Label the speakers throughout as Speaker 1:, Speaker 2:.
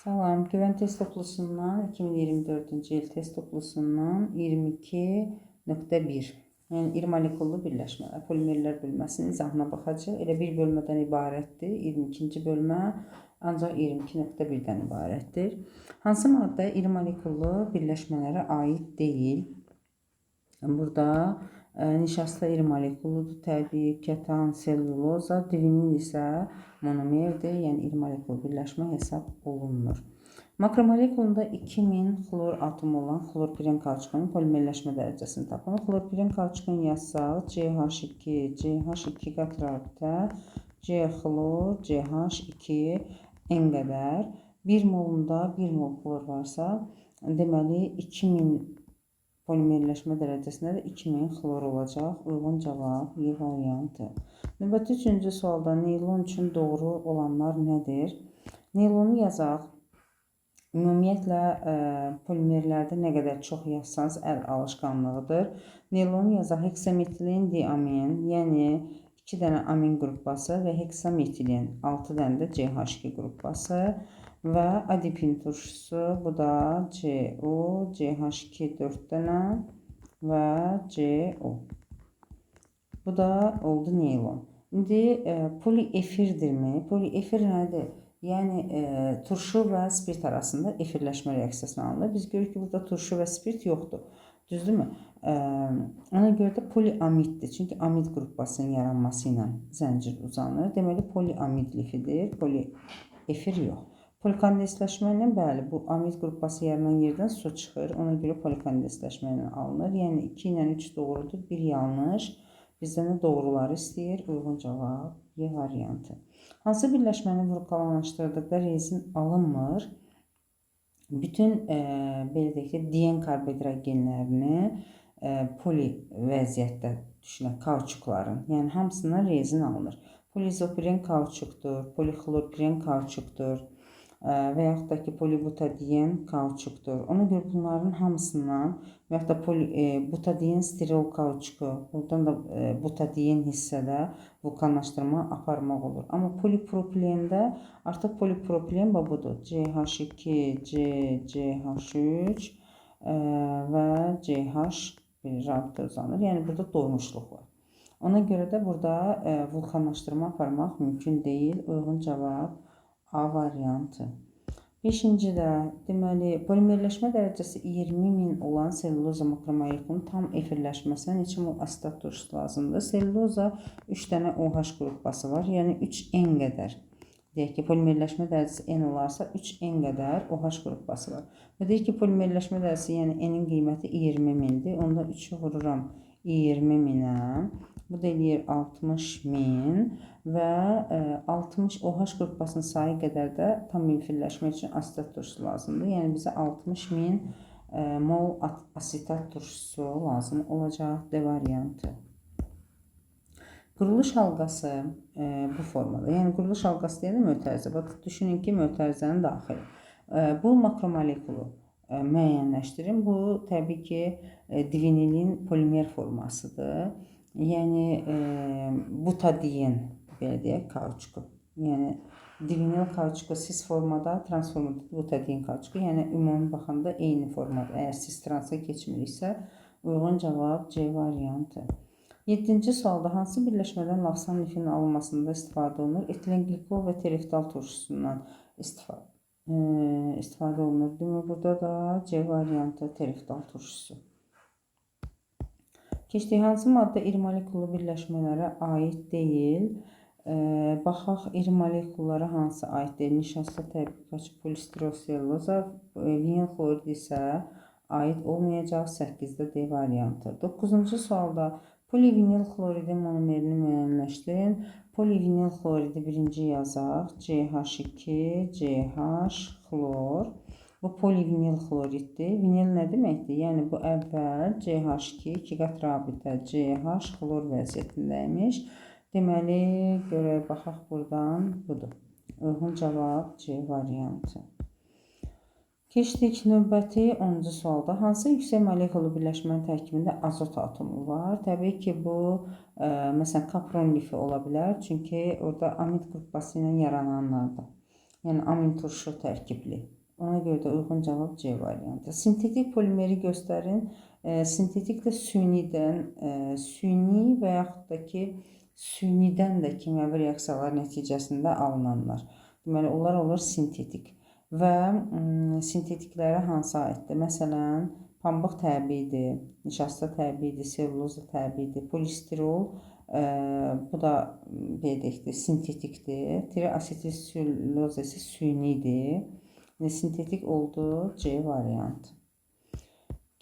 Speaker 1: Salam, güvən test toplusundan 2024-cü il test toplusundan 22.1, yəni iri molekullu birləşmələr, polimerlər bölməsinin izahına baxacaq. Elə bir bölmədən ibarətdir, 22-ci bölmə ancaq 22.1-dən ibarətdir. Hansı maddə iri molekullu birləşmələrə aid deyil? Burada nişasta iri molekulludur, təbii, ketan, selluloza, divinil isə monomerdir, yəni iri molekullu birləşmə hesab olunmur. Makromolekulunda 2000 xlor atomu olan xlorpiren kauçukunun polimerləşmə dərəcəsini tapın. Xlorpiren kauçukun yazsaq CH2, CH2 qatrabitə, C xlor, CH2 N qədər. 1 molunda 1 mol xlor varsa, deməli 2000 polimerləşmə dərəcəsində də 2000 xlor olacaq. Uyğun cavab Y variantı. Növbəti 3-cü sualda neylon üçün doğru olanlar nədir? Neylonu yazaq. Ümumiyyətlə, polimerlərdə nə qədər çox yazsanız əl alışqanlığıdır. Neylonu yazaq. Heksametilin diamin, yəni 2 dənə amin qrupbası və heksametilin 6 dənə də CH2 qrupbası və adipin turşusu, bu da CO, CH2 4 dənə və CO. Bu da oldu neylon. İndi poliefirdirmi? Poliefir nədir? Yəni turşu və spirt arasında efirləşmə reaksiyasına alınır. Biz görürük ki, burada turşu və spirt yoxdur. Düzdürmü? Ona görə də poliamiddir. Çünki amid qrupbasının yaranması ilə zəncir uzanır. Deməli, poliamid lifidir, poliefir yox. Polikondensləşmə ilə, bəli, bu amid qrupbası yaranan yerdən su çıxır. Ona görə polikondensləşmə ilə alınır. Yəni 2 ilə 3 doğrudur, 1 yanlış. Bizdən də doğruları istəyir. Uyğun cavab Y variantı. Hansı birləşməni vurğalanışdırdıqda rezin alınmır? Bütün belə deyək ki, diyen karbohidrogenlərini poli vəziyyətdə düşünək, kauçukların, yəni hamısından rezin alınır. Poliizopiren kauçukdur, polixlorpiren kauçukdur və yaxud da ki, polibutadiyen kauçukdur. Ona görə bunların hamısından və yaxud da butadiyen sterol kauçuku, buradan da butadiyen hissədə vulkanlaşdırma aparmaq olur. Amma polipropilenda artıq polipropilen budur. CH2, CH3 və CH1 rabitə uzanır. Yəni burada doymuşluq var. Ona görə də burada vulkanlaşdırma aparmaq mümkün deyil. Uyğun cavab A variantı. 5-ci də, deməli, polimerləşmə dərəcəsi 20.000 olan selluloza makromolekulunun tam efirləşməsinə neçə mol asetat turşusu lazımdır? Selluloza 3 dənə OH qrupbası var, yəni 3N qədər. Deyək ki, polimerləşmə dərəcəsi N olarsa 3N qədər OH qrupbası var. Və deyək ki, polimerləşmə dərəcəsi, yəni N-in qiyməti 20.000-dir. Onda 3-ü vururam 20.000-ə. Bu da eləyir 60.000 və 60 OH qrupbasının sayı qədər də tam efirləşmə üçün asetat turşusu lazımdır. Yəni bizə 60.000 mol asetat turşusu lazım olacaq. D variantı. Quruluş halqası bu formada. Yəni quruluş halqası deyəndə mötərizə. Bax, düşünün ki, mötərizənin daxili. Bu makromolekulu müəyyənləşdirin. Bu, təbii ki, divinilin polimer formasıdır. Yəni butadiyen, belə deyək, kauçuku. Yəni divinil kauçuku sis formada, transformada butadiyen kauçuku. Yəni ümumi baxanda eyni formada. Əgər sis transa keçmiriksə, uyğun cavab C variantı. 7-ci sualda hansı birləşmədən lavsan lifinin alınmasında istifadə olunur? Etilen glikol və tereftal turşusundan istifadə olunur. Demək, burada da C variantı tereftal turşusu. Keçdik, hansı maddə iri molekullu birləşmələrə aid deyil? Baxaq, iri molekullara hansı aid deyil? Nişasta, təbii ki, polistirol, selluloza, vinil xlorid isə aid olmayacaq. 8-də D variantı. 9-cu sualda polivinil xloridin monomerini müəyyənləşdirin. Polivinil xloridi birinci yazaq. CH2, CH, xlor. Bu polivinil xloriddir. Vinil nə deməkdir? Yəni bu əvvəl CH2, 2 qat rabitə CH xlor vəziyyətindəymiş. Deməli, görək, baxaq buradan, budur. Uyğun cavab C variantı. Keçdik növbəti 10-cu sualda. Hansı yüksək molekullu birləşmənin tərkibində azot atomu var? Təbii ki, bu, məsələn, kapron lifi ola bilər. Çünki orada amid qrupbası ilə yarananlardır. Yəni amin turşu tərkibli. Ona görə də uyğun cavab C variantı. Sintetik polimeri göstərin. Sintetik də süni və yaxud da ki, sünidən də kimyəvi reaksiyalar nəticəsində alınanlar. Deməli, onlar olur sintetik. Və sintetiklərə hansı aiddir? Məsələn, pambıq təbiidir, nişasta təbiidir, selluloza təbiidir, polistirol, bu da deyək sintetikdir. Triasetil selluloza isə sünidir. Sintetik oldu C variantı.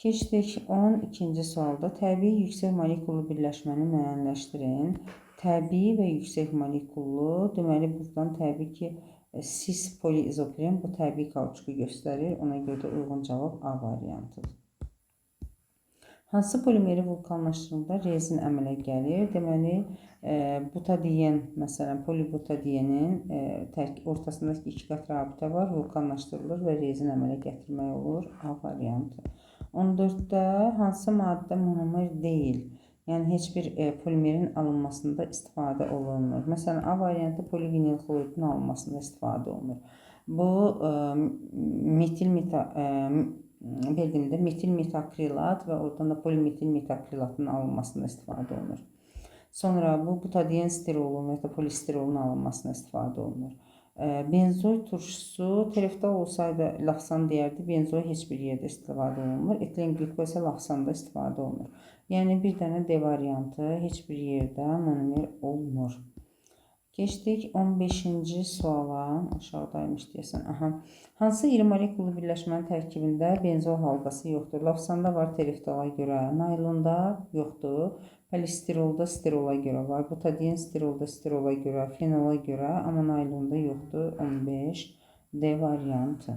Speaker 1: Keçdik 12-ci sualda. Təbii yüksək molekullu birləşməni müəyyənləşdirin. Təbii və yüksək molekullu, deməli buradan təbii ki, cis poliizopiren bu təbii kauçuku göstərir. Ona görə də uyğun cavab A variantıdır. Hansı polimeri vulkanlaşdırıldığında rezin əmələ gəlir? Deməli, butadiyen, məsələn, polibutadiyenin ortasındakı iki qat rabitə var, vulkanlaşdırılır və rezin əmələ gətirmək olur. A variantı. 14-də hansı maddə monomer deyil? Yəni, heç bir polimerin alınmasında istifadə olunmur. Məsələn, A variantı polivinilxloridin alınmasında istifadə olunur. Bu, metil metakrilat və oradan da polimetil metakrilatın alınmasında istifadə olunur. Sonra bu butadiyen sterolun və ya polistirolun alınmasına istifadə olunur. Benzoy turşusu tereftal olsaydı lafsan deyərdi, benzoy heç bir yerdə istifadə olunmur. Etilen glikoz isə lafsanda istifadə olunur. Yəni bir dənə D variantı heç bir yerdə monomer olmur. Keçdik 15-ci suala. Aşağıdaymış deyəsən. Hansı iri molekullu birləşmənin tərkibində benzol halqası yoxdur? Lafsanda var tereftala görə, naylonda yoxdur, polistirolda sterola görə var, butadiyen sterolda sterola görə, fenola görə, amma naylonda yoxdur. 15 D variantı.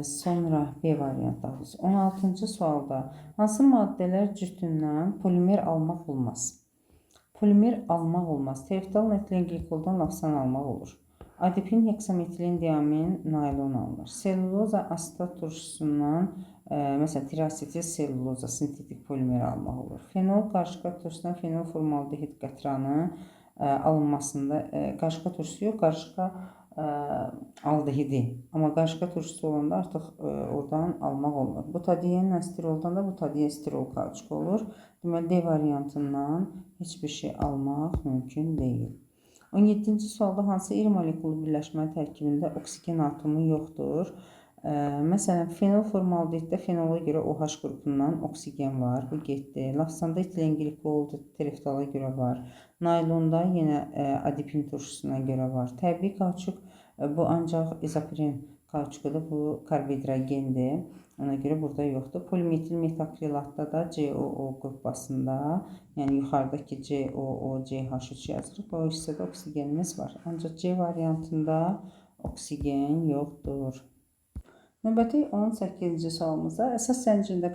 Speaker 1: Sonra B variantı. 16-cı sualda hansı maddələr cütündən polimer almaq olmaz? Polimer almaq olmaz. Tereftal etilen glikoldan lafsan almaq olur. Adipin, heksametilin, diamin, naylon alınır. Selluloza asetat turşusundan, məsələn, triasetil selluloza sintetik polimer almaq olur. Fenol, qarışqa turşusundan fenol formaldehid qətranı alınmasında, qarışqa turşusu yox, qarışqa aldehidi. Amma qarışqa turşusu olanda artıq oradan almaq olmur. Butadiyen steroldan da butadiyen sterol kauçuku olur. Deməli, D variantından heç bir şey almaq mümkün deyil. 17-ci sualda hansı iri molekullu birləşmə tərkibində oksigen atomu yoxdur? Məsələn, fenol formaldehiddə fenola görə OH qrupundan oksigen var. Bu getdi. Lafsanda etilen glikol tereftala görə var. Naylonda yenə adipin turşusuna görə var. Təbii kauçuk bu ancaq izopiren kauçukudur. Bu karbohidrogendir. Ona görə burada yoxdur. Polimetil metakrilatda da COO qrupasında, yəni yuxarıdakı COO, CH3 yazırıq. O hissədə oksigenimiz var. Ancaq C variantında oksigen yoxdur. Növbəti 18-ci sualımızda əsas zəncirində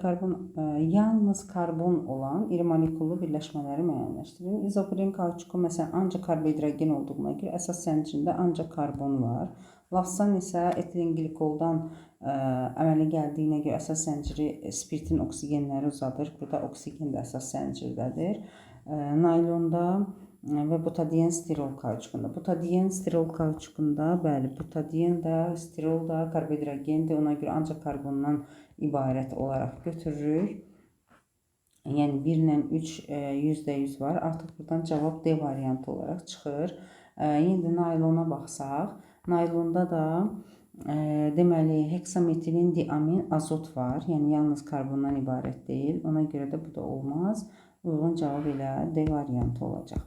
Speaker 1: yalnız karbon olan iri molekullu birləşmələri müəyyənləşdirin. İzopiren kauçuku məsələn ancaq karbohidrogen olduğuna görə əsas zəncirində ancaq karbon var. Lafsan isə etilen glikoldan əmələ gəldiyinə görə əsas zənciri spiritin oksigenləri uzadır. Burada oksigen də əsas zəncirdədir. Naylonda və butadiyen sterol kauçukunda. Butadiyen sterol kauçukunda, bəli, butadiyen də, sterol da karbohidrogendir. Ona görə ancaq karbondan ibarət olaraq götürürük. Yəni 1 ilə 3 %100 var. Artıq buradan cavab D variantı olaraq çıxır. Yenə də naylona baxsaq, naylonda da deməli heksametilin, diamin, azot var. Yəni yalnız karbondan ibarət deyil. Ona görə də bu da olmaz. Uyğun cavab elə D variantı olacaq.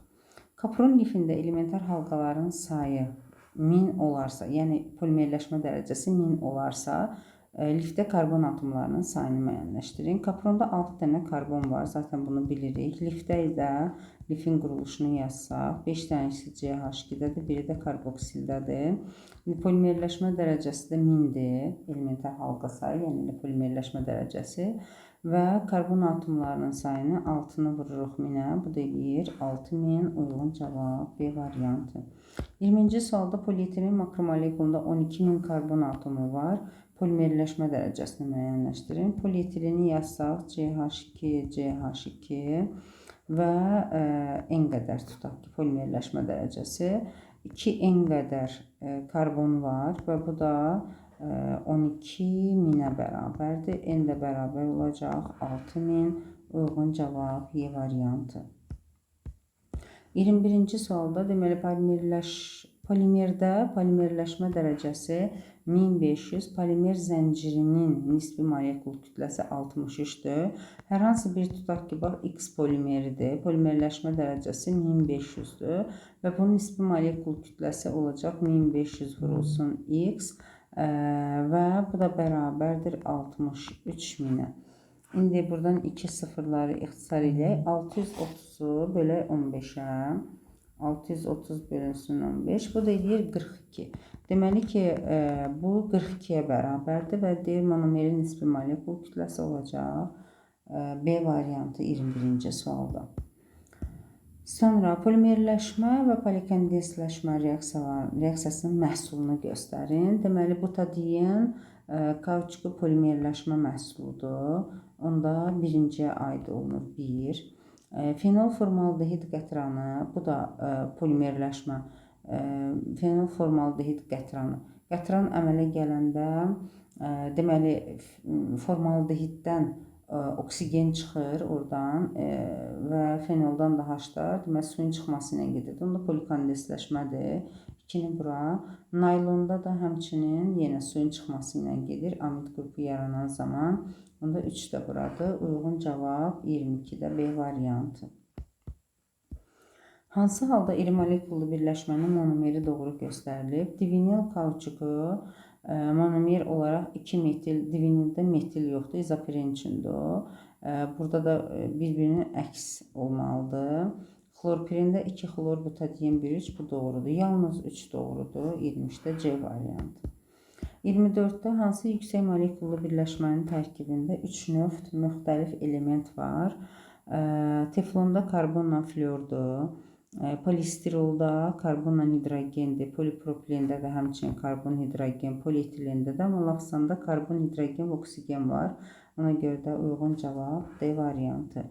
Speaker 1: Kapron lifində elementar halqaların sayı 1000 olarsa, yəni polimerləşmə dərəcəsi 1000 olarsa, lifdə karbon atomlarının sayını müəyyənləşdirin. Kapronda 6 dənə karbon var, zaten bunu bilirik. Lifdə də lifin quruluşunu yazsaq, 5 dənəsi CH2-dədir, biri də karboksildədir. Polimerləşmə dərəcəsi də 1000-dir, elementar halqa sayı, yəni polimerləşmə dərəcəsi. Və karbon atomlarının sayını 6-nı vururuq 1000-ə, bu da eləyir 6000, uyğun cavab B variantı. 20-ci sualda polietilen makromolekulunda 12000 karbon atomu var. Polimerləşmə dərəcəsini müəyyənləşdirin. Polietileni yazsaq CH2, CH2 və N qədər tutaq ki, polimerləşmə dərəcəsi. 2n qədər karbon var və bu da 12.000-ə bərabərdir. N də bərabər olacaq 6.000. Uyğun cavab Y variantı. 21-ci sualda deməli polimerdə polimerləşmə dərəcəsi 1500, polimer zəncirinin nisbi molekul kütləsi 63-dür. Hər hansı bir tutaq ki, bax, X polimeridir. Polimerləşmə dərəcəsi 1500-dür və bunun nisbi molekul kütləsi olacaq 1500 vurulsun X və bu da bərabərdir 63.000-ə. İndi buradan 2 sıfırları ixtisar edək. 630-u bölə 15-ə. 630 bölünsün 15. Bu da edir 42. Deməli ki, bu 42-yə bərabərdir və deyir monomerin nisbi molekul kütləsi olacaq. B variantı 21-ci sualda. Sonra polimerləşmə və polikondensləşmə reaksiyasının məhsulunu göstərin. Deməli, butadiyen kauçuku polimerləşmə məhsuludur. Onda birinciyə aid olunur 1. Fenol formaldehid qətranı, bu da polimerləşmə. Fenol formaldehid qətranı. Qətran əmələ gələndə, deməli, formaldehiddən oksigen çıxır oradan və fenoldan da H-dar, deməli, suyun çıxması ilə gedir. Onda polikondensləşmədir. 2-ni bura. Naylonda da həmçinin yenə suyun çıxması ilə gedir. Amid qrupu yaranan zaman. Onda 3 də buradır. Uyğun cavab 22-də B variantı. Hansı halda iri molekullu birləşmənin monomeri doğru göstərilib? Divinyl kauçuku monomer olaraq 2 metil, divinildə metil yoxdur, izopiren üçündür. Burada da bir-birinin əks olmalıdır. Xlorpirində 2 xlor butadiyen 1,3, bu doğrudur. Yalnız 3 doğrudur. 23-də C variantı. 24-də hansı yüksək molekullu birləşmənin tərkibində 3 növ müxtəlif element var? Teflonda karbonla flyordur. Polistirolda karbonla hidrogendir. Polipropilində də həmçinin karbon hidrogen, polietilendə də, amma lafsanda karbon hidrogen və oksigen var. Ona görə də uyğun cavab D variantı.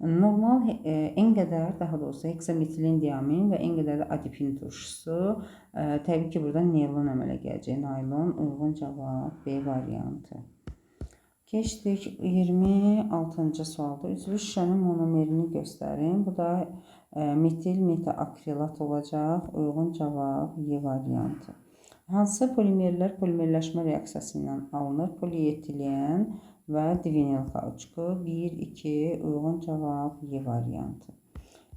Speaker 1: Normal en qədər, daha doğrusu heksametilin diamin və en qədər də adipin turşusu. Təbii ki, burada naylon əmələ gələcək. Naylon uyğun cavab B variantı. Keçdik 26-cı sualda. Üzvü şüşənin monomerini göstərin. Bu da metil metaakrilat olacaq. Uyğun cavab Y variantı. Hansı polimerlər polimerləşmə reaksiyası ilə alınır? Polietilen və divinyl kauçuku. 1, 2, uyğun cavab Y variantı.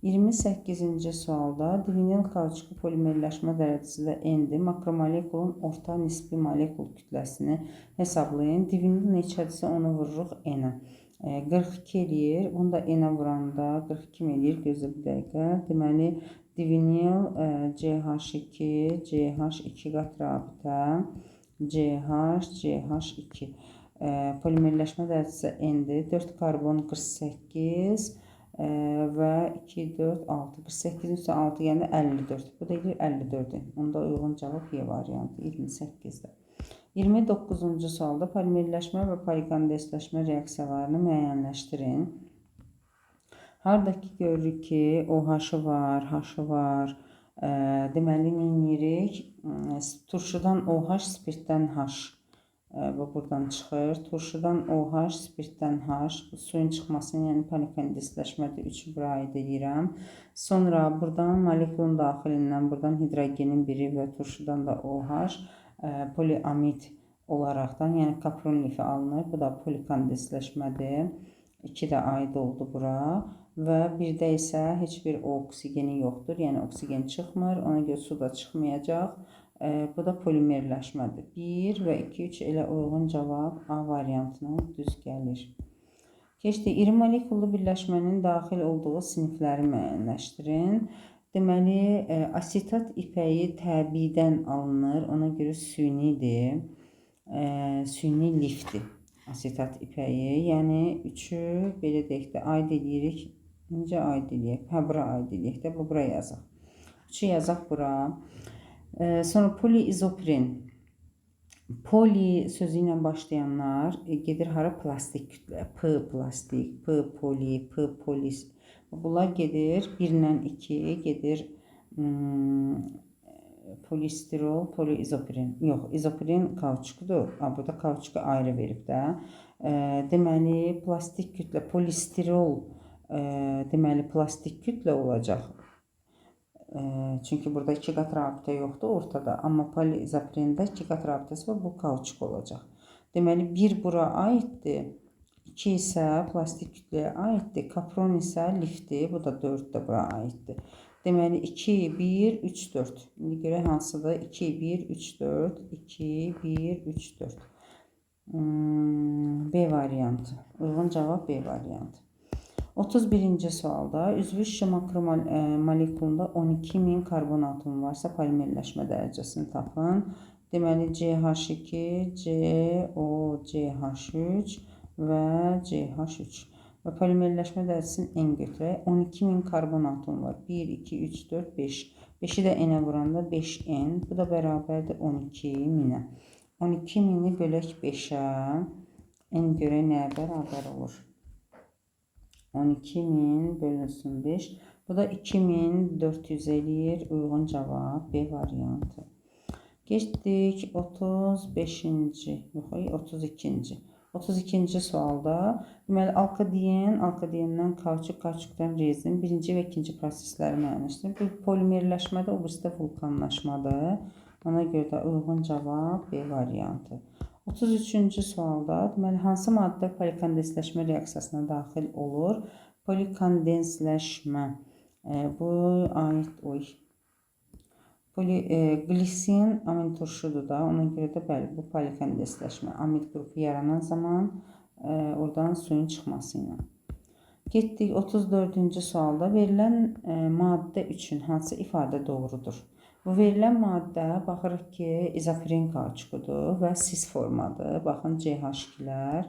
Speaker 1: 28-ci sualda divinyl kauçuku polimerləşmə dərəcəsi də N-dir. Makromolekulun orta nisbi molekul kütləsini hesablayın. Divinyl neçədirsə onu vururuq N-ə. 42 eləyir. Bunu da N-ə vuranda 42 eləyir. Gözlə bir dəqiqə. Deməli, divinyl CH2, CH2 qat rabitə, CH, CH2. Polimerləşmə dərəcəsi N-dir. 4 karbon 48 və 2, 4, 6. 48-in üstə 6 yəni 54. Bu da edir 54-dür. Onda uyğun cavab Y variantı 28-də. 29-cu sualda polimerləşmə və polikondensləşmə reaksiyalarını müəyyənləşdirin. Haradakı görürük ki, OH-ı var, H-ı var. Deməli, neyinirik? Turşudan OH, spirtdən H. Bu buradan çıxır. Turşudan OH, spirtdən H. Suyun çıxmasını, yəni polikondensləşmədə 3 bura aid edirəm. Sonra buradan molekulun daxilindən, buradan hidrogenin biri və turşudan da OH poliamid olaraqdan, yəni kapron lifi alınır. Bu da polikondensləşmədir. 2 də aid oldu bura. Və birdə isə heç bir oksigeni yoxdur. Yəni oksigen çıxmır. Ona görə su da çıxmayacaq. Bu da polimerləşmədir. 1 və 2, 3 elə uyğun cavab A variantına düz gəlir. Keçdi. İri molekullu birləşmənin daxil olduğu sinifləri müəyyənləşdirin. Deməli, asetat ipəyi təbiidən alınır. Ona görə sünidir. Süni lifdir. Asetat ipəyi. Yəni, 3-ü belə deyək də aid edirik. Necə aid edək? Bura aid edək də. Bura yazaq. 3-ü yazaq bura. Sonra poliizopiren. Poli sözü ilə başlayanlar gedir hara? Plastik kütlə. P plastik, P poli, P polis. Bunlar gedir 1-lə 2 gedir Polistirol, poliizopiren. Yox, izopiren kauçukdur. Burada kauçuku ayrı verib də. Deməli, plastik kütlə, polistirol deməli, plastik kütlə olacaq. Çünki burada 2 qat rabitə yoxdur ortada. Amma poliizoprində 2 qat rabitəsi var, bu kauçuk olacaq. Deməli, 1 bura aiddir. 2 isə plastik kütləyə aiddir. Kapron isə liftdir. Bu da 4 də bura aiddir. Deməli 2, 1, 3, 4. İndi görək hansıdır? 2, 1, 3, 4. 2, 1, 3, 4. B variantı. Uyğun cavab B variantı. 31-ci sualda üzvü şüşə makromolekulunda 12.000 karbon atomu varsa polimerləşmə dərəcəsini tapın. Deməli CH2, CO, CH3 və CH3. Və polimerləşmə dərəcəsinin en götürək. 12.000 karbon atomu var. 1, 2, 3, 4, 5. 5-i də n-ə vuranda 5n. Bu da bərabərdir 12.000-ə. 12.000-i bölək 5-ə. N görək nəyə bərabər olur? 12.000 bölünsün 5. Bu da 2400 eləyir. Uyğun cavab B variantı. Geçdik 35-ci, yox, 32-ci. 32-ci sualda, deməli, alkadiyndən kauçuk, kauçukdan rezin birinci və ikinci prosesləri müəyyənləşdirir. Bu polimerləşmədə, o birisi də vulkanlaşmadır. Ona görə də uyğun cavab B variantı. 33-cü sualda, deməli, hansı maddə polikondensləşmə reaksiyasına daxil olur? Polikondensləşmə, bu aid, glisin amin turşudur da, ona görə də bəli, bu polikondensləşmə. Amid qrupu yaranan zaman oradan suyun çıxması ilə. Getdik 34-cü sualda. Verilən maddə üçün hansı ifadə doğrudur? Bu verilən maddə, baxırıq ki, izopiren kauçukudur və sis formadır. Baxın, CH2-lər.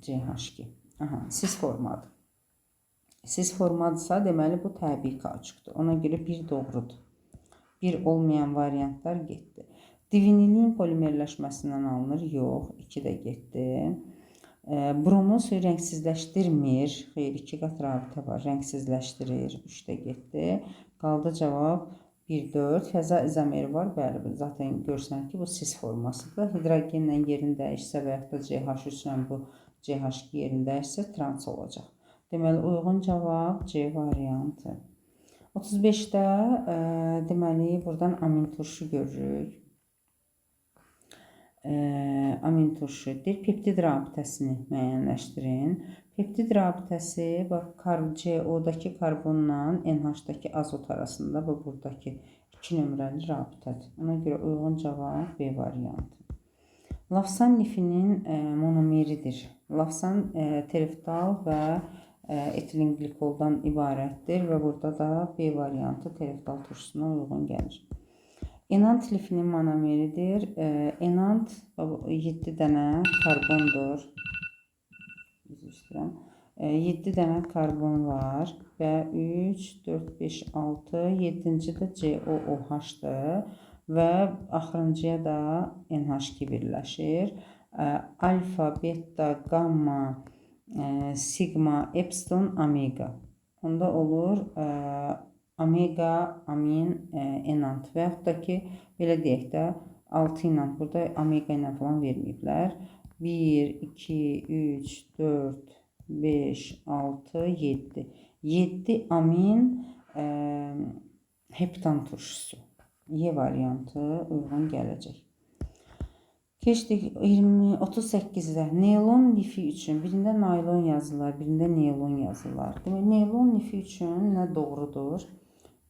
Speaker 1: CH2. Sis formadır. Sis formadırsa, deməli, bu təbii kauçukdur. Ona görə 1 doğrudur. 1 olmayan variantlar getdi. Divinilin polimerləşməsindən alınır. Yox, 2 də getdi. Bromu suyu rəngsizləşdirmir. Xeyr, 2 qat rabitə var. Rəngsizləşdirir. 3 də getdi. Qaldı cavab 1, 4. Fəza izomeri var. Bəli, zaten görsənir ki, bu sis formasıdır. Hidrogenlə yerini dəyişsə və yaxud da CH3 ilə bu CH2 yerini dəyişsə, trans olacaq. Deməli, uyğun cavab C variantı. 35-də, deməli, buradan amin turşu görürük. Amin turşu deyir, peptid rabitəsini müəyyənləşdirin. Peptid rabitəsi, bax, CO-dakı karbonla NH-dakı azot arasında və buradakı 2 nömrəli rabitədir. Ona görə uyğun cavab B variantı. Lavsan lifinin monomeridir. Lavsan tereftal və etilin glikoldan ibarətdir və burada da B variantı tereftal turşusuna uyğun gəlir. Enant lifinin monomeridir. Enant 7 dənə karbondur. 7 dənə karbon var və 3, 4, 5, 6, 7-ci də COOH-dır və axırıncıya da NH2 birləşir. Alfa, beta, gamma, sigma, epsilon, omega. Onda olur omega, amin, enant və yaxud da ki, belə deyək də 6 ilə, burada omega ilə falan verməyiblər. 1, 2, 3, 4, 5, 6, 7. 7 amin heptan turşusu. Y variantı uyğun gələcək. Keçdik 38-də. Neylon lifi üçün birində naylon yazılar, birində neylon yazılar. Demək, neylon lifi üçün nə doğrudur?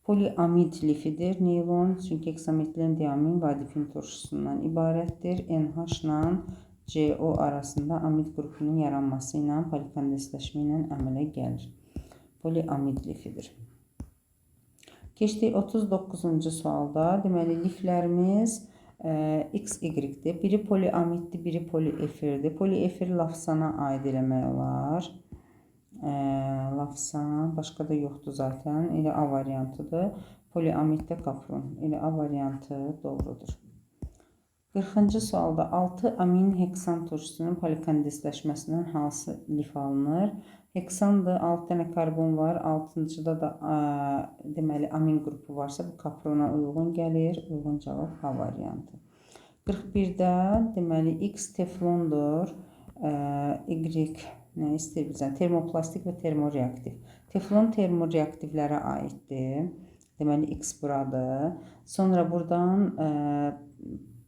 Speaker 1: Poliamid lifidir. Neylon çünki heksametilən diamin vadifin turşusundan ibarətdir. NH ilə CO arasında amid qrupunun yaranması ilə polikondensləşmə ilə əmələ gəlir. Poliamid lifidir. Keçdik 39-cu sualda. Deməli, liflərimiz XY-dir. Biri poliamiddir, biri poliefirdir. Poliefir lafsana aid eləmək olar. Lafsan, başqa da yoxdur zaten. Elə A variantıdır. Poliamiddə kapron. Elə A variantı doğrudur. 40-cı sualda 6 amin heksan turşusunun polikondensləşməsindən hansı lif alınır? Heksandır, 6 dənə karbon var. 6-cıda da deməli amin qrupu varsa bu kaprona uyğun gəlir. Uyğun cavab A variantı. 41-də deməli X teflondur. Y nə istəyir bizdən? Termoplastik və termoreaktiv. Teflon termoreaktivlərə aiddir. Deməli X buradır. Sonra buradan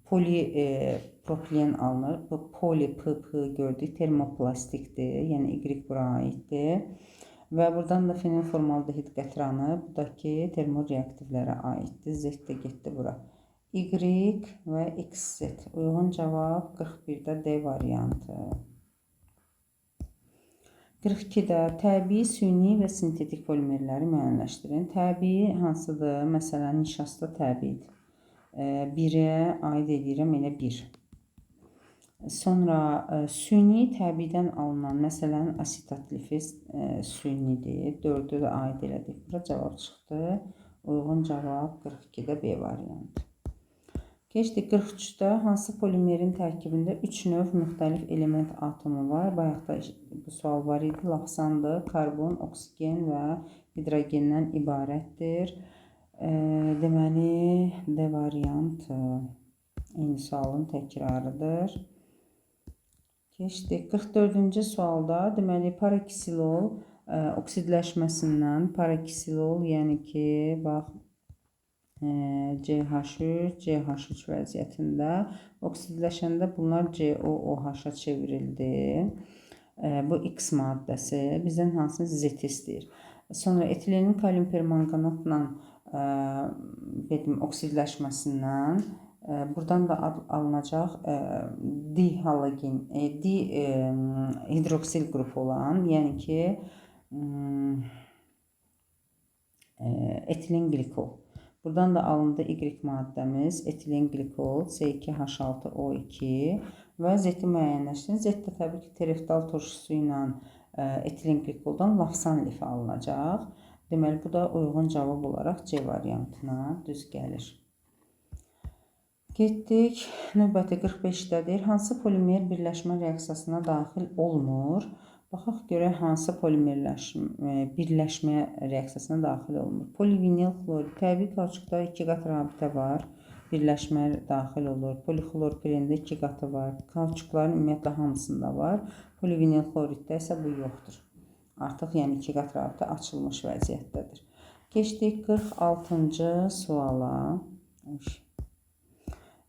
Speaker 1: polipropilen alınır. Bu poli PP gördük. Termoplastikdir. Yəni Y bura aiddir. Və buradan da fenilformaldehid qətranı. Bu da ki termoreaktivlərə aiddir. Z də getdi bura. Y və XZ. Uyğun cavab 41-də D variantı. 42-də təbii, süni və sintetik polimerləri müəyyənləşdirin. Təbii hansıdır? Məsələn, nişasta təbiidir. 1-ə aid edirəm, elə 1. Sonra süni təbiidən alınan, məsələn, asitatlifes sünidir. 4-ə də aid elədik. Bura cavab çıxdı. Uyğun cavab 42-də B variantı. Keçdik 43-də hansı polimerin tərkibində 3 növ müxtəlif element atomu var? Bayaq da bu sual var idi. Laxsandır, karbon, oksigen və hidrogendən ibarətdir. Deməli, D variantı eyni sualın təkrarıdır. Keçdik 44-cü sualda, deməli, paraksilol oksidləşməsindən, paraksilol, yəni ki, bax, CH3, CH3 vəziyyətində oksidləşəndə bunlar COOH-a çevrildi. Bu X maddəsi bizdən hansını Z istəyir. Sonra etilenin kalium permanganatla oksidləşməsindən buradan da alınacaq dihidroksil qrupu olan, yəni ki etilen glikol. Buradan da alındı Y maddəmiz, etilen glikol, C2H6O2 və Z-i müəyyənləşdirin. Z də təbii ki, tereftal turşusu ilə etilen glikoldan lafsan lifi alınacaq. Deməli, bu da uyğun cavab olaraq C variantına düz gəlir. Getdik, növbəti 45-dədir. Hansı polimer birləşmə reaksiyasına daxil olmur? Baxaq görək hansı birləşmə reaksiyasına daxil olmur. Polivinil xlorid. Təbii kauçukda 2 qat rabitə var. Birləşmə daxil olur. Polixlorpirində 2 qatı var. Kauçukların ümumiyyətlə hamısında var. Polivinil xloriddə isə bu yoxdur. Artıq yəni 2 qat rabitə açılmış vəziyyətdədir. Keçdik 46-cı suala.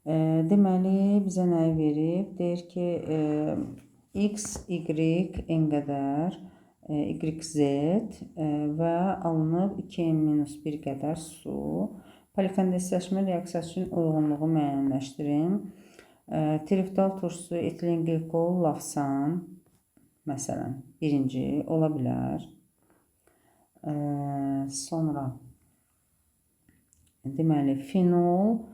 Speaker 1: Deməli, bizə nəyi verib? Deyir ki, X, Y, N qədər, YZ və alınıb 2N-1 qədər su. Polikondensləşmə reaksiyası üçün uyğunluğu müəyyənləşdirin. Tereftal turşusu, etilen glikol, lafsan, məsələn, birinci ola bilər. Sonra, deməli, fenol,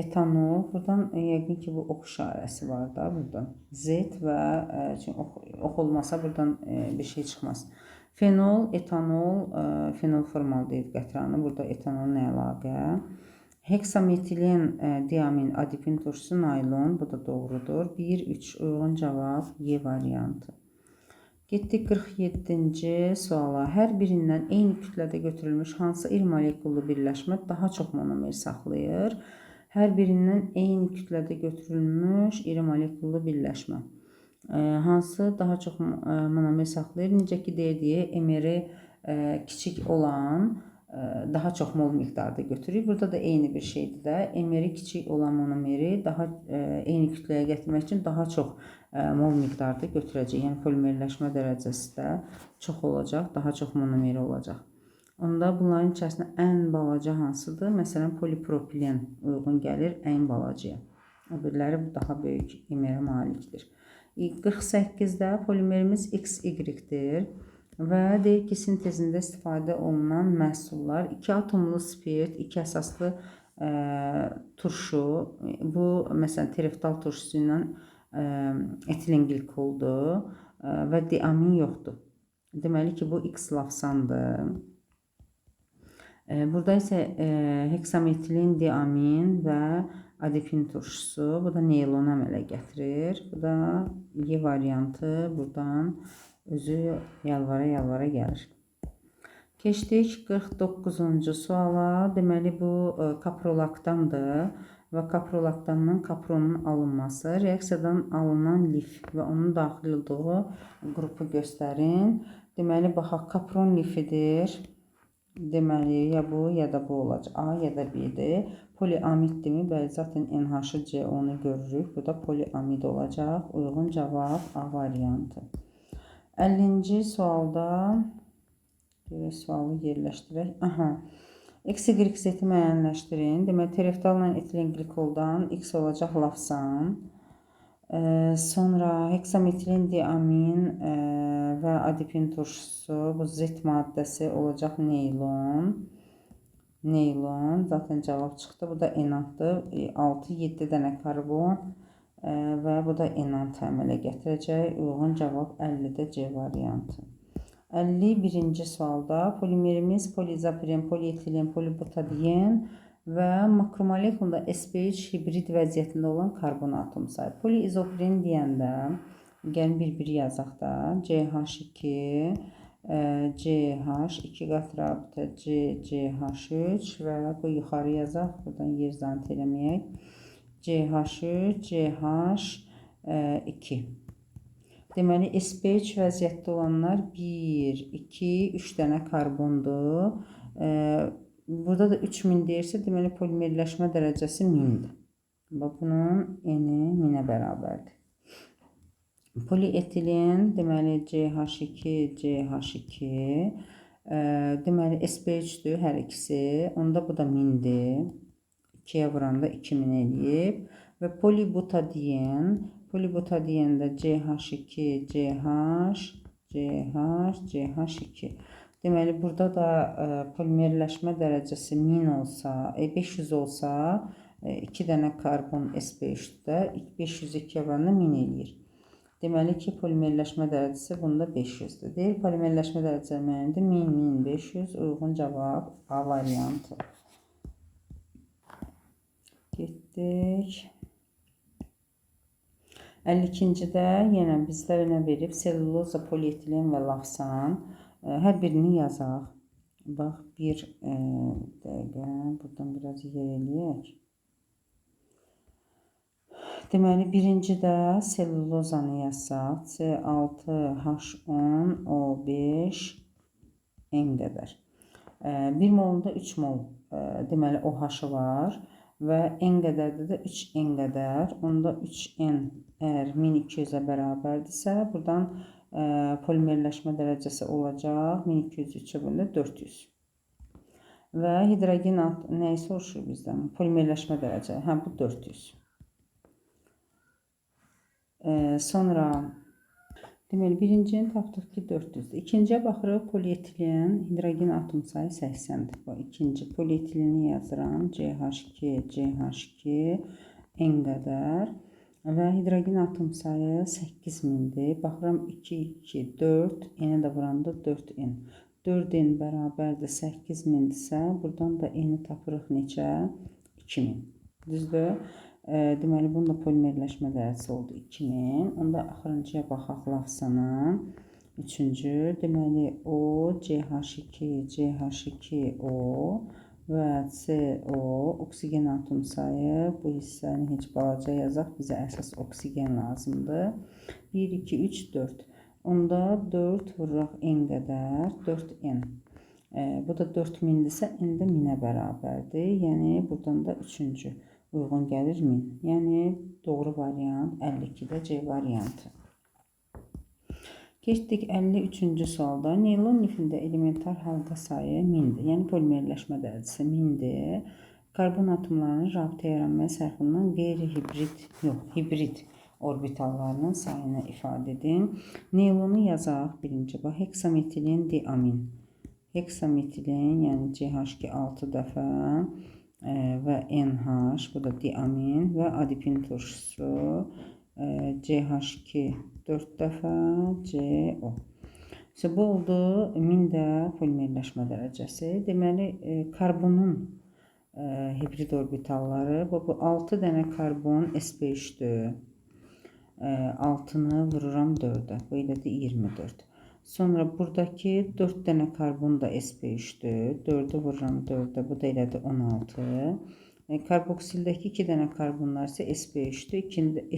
Speaker 1: etanol, buradan yəqin ki bu ox işarəsi var da buradan. Z və ox olmasa buradan bir şey çıxmaz. Fenol, etanol, fenol formaldehid qətranı, burada etanol nə əlaqə? Heksametilen diamin adipin turşusu naylon, bu da doğrudur. 1-3 uyğun cavab Y variantı. Getdik 47-ci suala. Hər birindən eyni kütlədə götürülmüş hansı iri molekullu birləşmə daha çox monomer saxlayır? Hər birindən eyni kütlədə götürülmüş iri molekullu birləşmə. Hansı daha çox monomer saxlayır? Necə ki deyildiyi, emeri kiçik olan daha çox mol miqdarda götürür. Burada da eyni bir şeydir də. Emeri kiçik olan monomeri daha eyni kütləyə gətirmək üçün daha çox mol miqdarda götürəcək. Yəni polimerləşmə dərəcəsi də çox olacaq, daha çox monomeri olacaq. Onda bunların içərisində ən balaca hansıdır? Məsələn, polipropilen uyğun gəlir ən balacaya. O birləri daha böyük emerə malikdir. 48-də polimerimiz XY-dir. Və deyir ki, sintezində istifadə olunan məhsullar 2 atomlu spirt, 2 əsaslı turşu, bu məsələn tereftal turşusu ilə etilen glikoldur və diamin yoxdur. Deməli ki, bu X lafsandır. Burada isə heksametilen diamin və adipin turşusu, bu da neylon əmələ gətirir. Bu da Y variantı buradan özü yalvara gəlir. Keçdik 49-cu suala. Deməli bu kaprolaktandır və kaprolaktandan kapronun alınması, reaksiyadan alınan lif və onun daxil olduğu qrupu göstərin. Deməli baxaq, kapron lifidir. Deməli ya bu ya da bu olacaq. A ya da B-dir. Poliamiddirmi? Bəli, zaten NH+C onu görürük. Bu da poliamid olacaq. Uyğun cavab A variantı. 50-ci sualda sualı yerləşdirək. X, Y, Z-i müəyyənləşdirin. Deməli, tereftalla etilen glikoldan X olacaq lafsan. Sonra heksametilin diamin və adipin turşusu, bu Z maddəsi olacaq neylon. Neylon, zaten cavab çıxdı. Bu da enantdır. 6-7 dənə karbon və bu da enant əmələ gətirəcək. Uyğun cavab 50-də C variantı. 51-ci sualda polimerimiz poliizopiren, polietilen, polibutadiyen və makromolekulda SPH hibrid vəziyyətində olan karbon atom sayı. Poliizopiren deyəndə gəlin bir-bir yazaq da. CH2, CH, 2 qat rabitə CH3 və bu yuxarı yazaq. Buradan yer zant eləməyək. CH3, CH2. Deməli, SPH vəziyyətdə olanlar 1, 2, 3 dənə karbondur. Burada da 3000 deyirsə, deməli, polimerləşmə dərəcəsi 1000-dir. Bunun eni 1000-ə bərabərdir. Polietilen, deməli, CH2, CH2. Deməli, SPH-dür hər ikisi. Onda bu da 1000-dir. 2-yə vuranda 2000 eləyib. Və polibutadiyen. Polibutadiyəndə CH2, CH, CH, CH2. Deməli, burada da polimerləşmə dərəcəsi 1000 olsa, 500 olsa, 2 dənə karbon SPH-də 502 oranında 1000 eləyir. Deməli ki, polimerləşmə dərəcəsi bunda 500-dür. Deyir, polimerləşmə dərəcəsi mənimdir 1000, 1500, uyğun cavab A variantı. Getdik. 52-cidə yenə bizdə nə verib? Selluloza, polietilen və lafsan. Hər birini yazaq. Bax, bir dəqiqə, buradan biraz yer eləyək. Deməli, birincidə sellulozanı yazsaq. C6H10, O5, N qədər. 1 molunda 3 mol, deməli, OH-ı var. Və N qədərdə də 3N qədər. Onda 3N əgər 1200-ə bərabərdirsə, buradan polimerləşmə dərəcəsi olacaq 1203-ə bölündə 400. Və hidrogen nəyi soruşur bizdən? Polimerləşmə dərəcəsi. Bu 400. Sonra deməli, birincini tapdıq ki, 400-dür. İkinciyə baxırıq, polietilen, hidrogen atom sayı 80-dir. Bu ikinci polietileni yazıram. CH2, CH2, N qədər. Və hidrogen atom sayı 8000-dir. Baxıram 2, 2, 4, N-ə də vuranda 4N. 4N bərabərdir 8000-dirsə, buradan da N-i tapırıq neçə? 2000. Düzdür? Deməli, bunun da polimerləşmə dərəcəsi oldu 2000. Onda axırıncıya baxaq lafsana. Üçüncü, deməli, O, CH2, CH2O və CO, oksigen atom sayı. Bu hissəni heç balaca yazaq, bizə əsas oksigen lazımdır. 1, 2, 3, 4. Onda 4 vururaq N qədər, 4N. Bu da 4000-dirsə, N də 1000-ə bərabərdir. Yəni, buradan da üçüncü uyğun gəlir 1000. Yəni, doğru variant 52-də C variantı. Keçdik 53-cü sualda. Neylon lifində elementar halqa sayı 1000-dir. Yəni, polimerləşmə dərəcəsi 1000-dir. Karbon atomlarının rabitə yaranmaya sərfindən qeyri-hibrid, hibrid orbitallarının sayını ifadə edin. Neylonu yazaq birinci. Bax, heksametilin diamin. Heksametilin, yəni CH2 6 dəfə və NH, bu da diamin və adipin turşusu. CH2 4 dəfə, CO. Bu oldu 1000-də polimerləşmə dərəcəsi. Deməli, karbonun hibrid orbitalları, bu 6 dənə karbon SPH-dür. 6-nı vururam 4-ə, bu ilə də 24. Sonra buradakı 4 dənə karbon da sp3'dür. 4'ü vururam 4'e, bu da elədi 16. Karboksildəki 2 dənə karbonlar isə sp3'dür,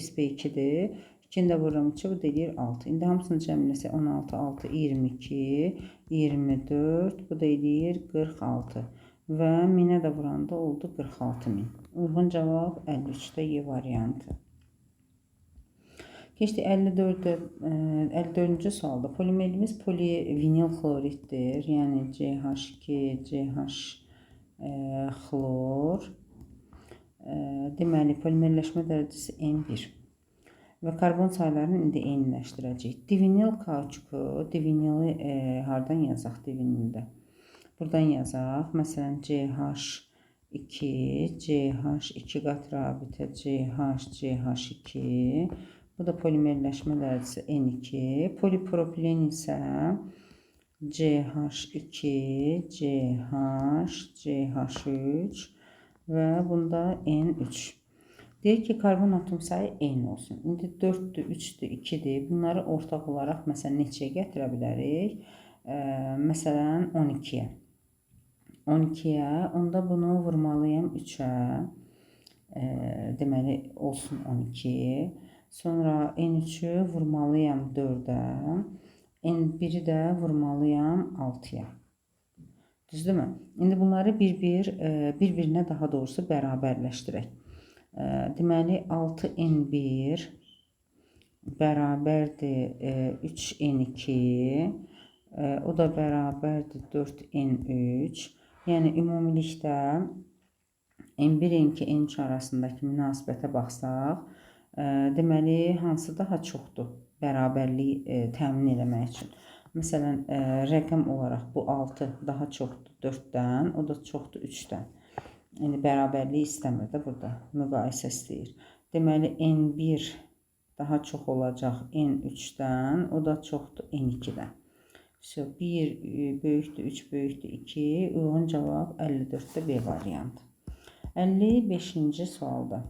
Speaker 1: sp2'dir. 2'ni də vururam 3'e, bu da eləyir 6. İndi hamısını cəmləsək 16, 6, 22, 24, bu da eləyir 46. Və 1000'ə də vuranda oldu 46.000. Uyğun cavab 53'də Y variantı. Keçdik 54-cü sualda. Polimerimiz polivinil xloriddir. Yəni CH2, CH xlor. Deməli, polimerləşmə dərəcəsi N1. Və karbon saylarını indi eyniləşdirəcəyik. Divinil kauçuku, divinili hardan yazaq divinildə? Buradan yazaq. Məsələn, CH2, CH2 qat rabitə, CH2. Bu da polimerləşmə dərəcəsi N2. Polipropilen isə CH2, CH3 və bunda N3. Deyir ki, karbon atom sayı eyni olsun. İndi 4'dür, 3'dür, 2'dir. Bunları ortaq olaraq məsələn neçəyə gətirə bilərik? Məsələn 12'yə. 12'yə, onda bunu vurmalıyam 3'ə. Deməli olsun 12. Sonra N3'ü vurmalıyam 4'ə. N1'i də vurmalıyam 6'ya. Düzdürmü? İndi bunları bir-birinə daha doğrusu bərabərləşdirək. Deməli 6N1 bərabərdir 3N2. O da bərabərdir 4N3. Yəni ümumilikdə N1, N2, N3 arasındakı münasibətə baxsaq, deməli hansı daha çoxdur bərabərliyi təmin etmək üçün. Məsələn, rəqəm olaraq bu 6 daha çoxdur 4'dən, o da çoxdur 3'dən. Yəni bərabərliyi istəmir də burada, müqayisə istəyir. Deməli N1 daha çox olacaq N3'dən, o da çoxdur N2'dən. 1 böyükdür, 3 böyükdür, 2. Uyğun cavab 54'də B variantı. 55-ci sualda.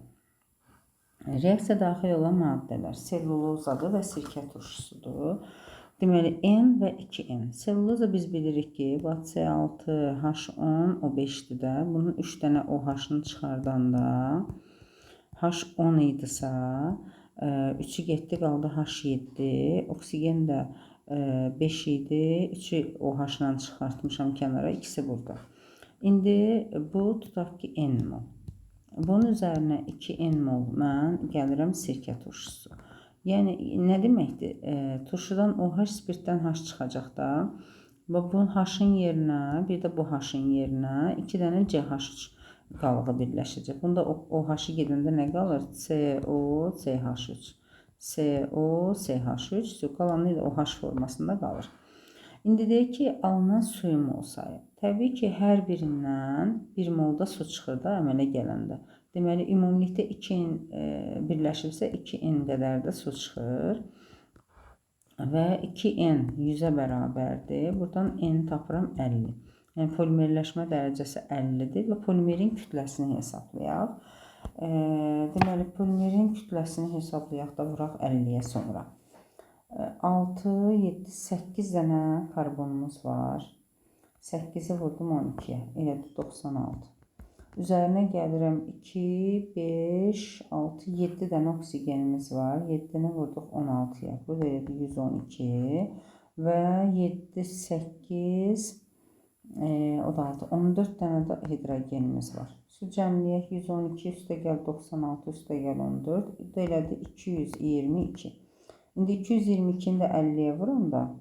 Speaker 1: Reaksiya daxil olan maddələr sellulozadır və sirkə turşusudur. Deməli N və 2N. Selluloza biz bilirik ki, C6H10 O5'dir də. Bunun 3 dənə OH-ını çıxardanda H10 idisə, 3'ü getdi qaldı H7. Oksigen də 5 idi. 3'ü OH-la çıxartmışam kənara, ikisi burada. İndi bu tutaq ki N mol. Bunun üzərinə 2N mol mən gəlirəm sirkə turşusu. Yəni nə deməkdir? Turşudan OH, spirtdən H çıxacaq da. Bu H-ın yerinə, bir də bu H-ın yerinə 2 dənə CH3 qalığı birləşəcək. Bunda OH-ı gedəndə nə qalır? CO, CH3. CO, CH3. Qalanı da OH formasında qalır. İndi deyək ki, alınan suyun mol sayı. Təbii ki, hər birindən 1 molda su çıxır da əmələ gələndə. Deməli, ümumilikdə 2N birləşirsə 2N qədər də su çıxır. Və 2N 100'ə bərabərdir. Buradan N tapıram 50. Yəni, polimerləşmə dərəcəsi 50'dir və polimerin kütləsini hesablayaq. Deməli, polimerin kütləsini hesablayaq da vuraq 50'yə sonra. 6, 7, 8 dənə karbonumuz var. 8'i vurdum 12'yə. Elədir 96. Üzərinə gəlirəm 2, 5, 6, 7 dənə oksigenimiz var. 7'ni vurduq 16'ya. Bu da elədir 112. Və 7, 8, o da 6. 14 dənə də hidrogenimiz var. Şu cəmliyək 112 üstə gəl 96 üstə gəl 14. Bu da elədir 222. İndi 222'ni də 50'yə vuranda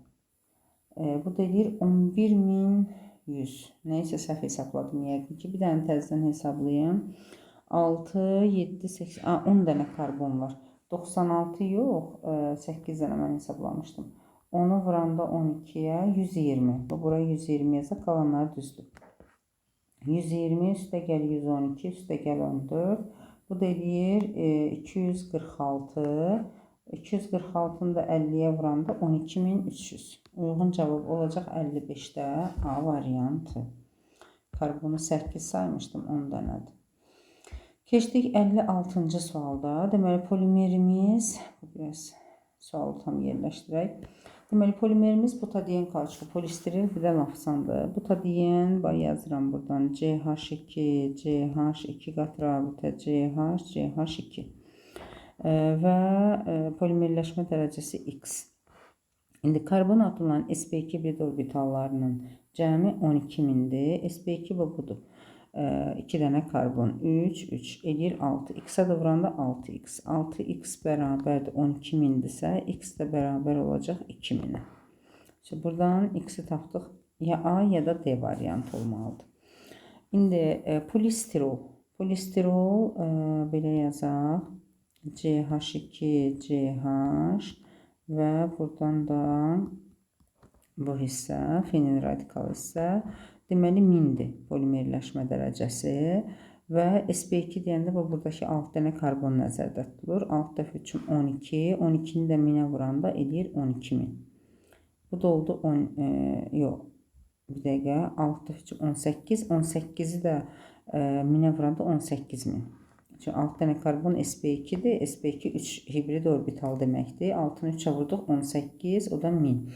Speaker 1: bu da eləyir 11.100. Nəysə səhv hesabladım yəqin ki. Bir dənə təzədən hesablayayım. 6, 7, 8, 10 dənə karbon var. 96 yox, 8 dənə mən hesablamışdım. Onu vuranda 12'yə 120. Bura 120 yazaq, qalanlar düzdür. 120 üstə gəl 112, üstə gəl 14. Bu da eləyir 246. 246'ını da 50'yə vuranda 12.300. Uyğun cavab olacaq 55'də A variantı. Karbonu 8 saymışdım, 10 dənədir. Keçdik 56-cı sualda. Deməli polimerimiz, biraz sualı tam yerləşdirək. Deməli, polimerimiz butadiyen kauçuk polistiril, bir də lafsandır. Butadiyen, yazıram buradan CH2, CH2 qat rabitə CH, CH2 və polimerləşmə dərəcəsi X. İndi karbon atılan sp2 bir orbitallarının cəmi 12.000'dir. sp2 budur. 2 dənə karbon 3 edir 6. X-ə də vuranda 6x. 6x bərabərdir 12.000'dirsə, x də bərabər olacaq 2.000'ə. Şimdi buradan x-i tapdıq. Ya A ya da D variantı olmalıdır. İndi polistirol. Polistirol belə yazaq. CH2, CH və buradan da bu hissə, fenil radikal hissə, deməli 1000'dir polimerləşmə dərəcəsi və sp2 deyəndə buradakı 6 dənə karbon nəzərdə tutulur. 6 dəfə 3 12, 12'ni də 1000'ə vuranda edir 12.000. Bu da oldu 10, yox, bir dəqiqə, 6 dəfə 3 18, 18'i də 1000'ə vuranda 18.000. Çünki 6 dənə karbon sp2'dir. sp2 3 hibrid orbital deməkdir. 6'nı 3'ə vurduq 18, o da 1000.